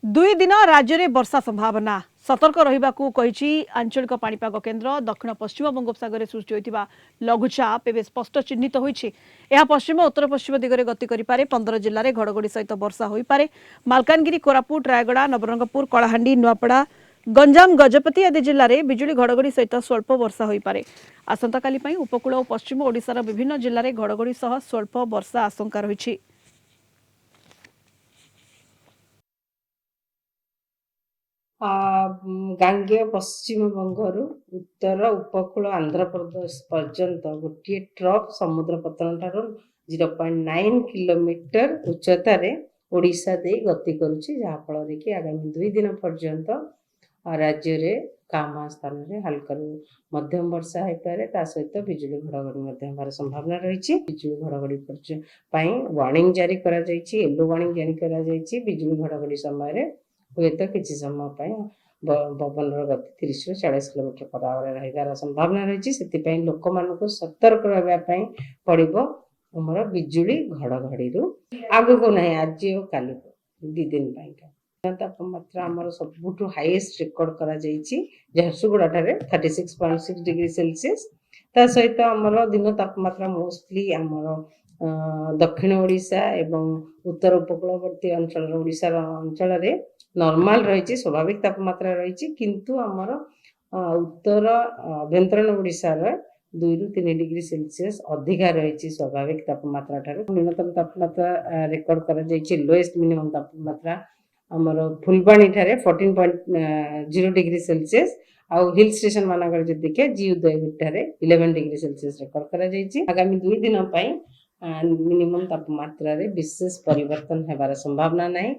दुई दिन राज्य में वर्षा संभावना सतर्क रहिबाकू कहिछि आंचलिक पाणीपाग केन्द्र दक्षिण पश्चिम बंगोपसागर सृष्टि होइतिबा लघुचाप एवं स्पष्ट चिन्हित होइछि। यह पश्चिम उत्तर पश्चिम दिगरे गति करिपारे 15 जिल्ला रे घड़घड़ी सहित वर्षा होइपारे। मालकानगिरी कोरापुट रायगड़ा नवरंगपुर कलाहांडी नुआपड़ा गंजाम गजपति आदि जिल्ला रे बिजुली घड़घड़ी सहित स्वल्प वर्षा होइपारे। आसंताकाली पई उपकूल और पश्चिम ओडिशार विभिन्न जिल्ला रे घड़घड़ी सह स्वल्प वर्षा आशंका रहिछि। गांगेय पश्चिम बंगरू उत्तर उपकूल आंध्र प्रदेश पर्यंत गोटे ट्रफ समुद्र पतन ठारू 0.9 किलोमीटर उच्चतार ओडिशा दे गति करुछि, जहाँफल कि आगामी 2 दिन पर्यंत राज्य में कामा स्थान में हल्का मध्यम वर्षा हो पारे। ता सहित बिजुली घड़घड़ी होबार संभावना रही। बिजुली घड़घड़ी वार्निंग जारी करा जायछि, येलो वार्निंग जारी करा जायछि। बिजुली घड़घड़ी समय हुए तो किसी समय पवन गति 30 ରୁ 40 किलोमीटर पर आवर रही संभावना रही। से लोक मान सतर्क रही पड़ो आमर बिजुली घड़घड़ी आग को ना आज और काली 2 दिन तापमात्रा आमर सबुठ हाईएस्ट रिकॉर्ड करा झारसुगुड़ा 36.6 डिग्री सेल्सियस। ता सहित आमर दिन तापमात्रा मोस्टली आमर दक्षिण ओडिशा एवं उत्तर उपकूलवर्ती अंचल ओडिशा अंचल नॉर्मल रही, स्वाभाविक तापमात्रा रही। किंतु आमर उत्तर अभ्यंतरण ओडिशा 2 ରୁ 3 डिग्री सेल्सियस अधिका रही स्वाभाविक तापमात्रा ठारू। न्यूनतम तापमात्रा रेकर्ड करा जायछि। लोएस्ट मिनिमम तापमात्रा आमर फुलबाणी ठारे 14.0 डिग्री सेल्सियस आउ हिल स्टेशन मानकर जो देखे जी उदयगिरी ठारे 11 डिग्री सेल्सियस रेकर्ड करा जायछि। आगामी 2 दिन मिनिमम तापमात्रा रे विशेष परिवर्तन हेबार संभावना नहीं।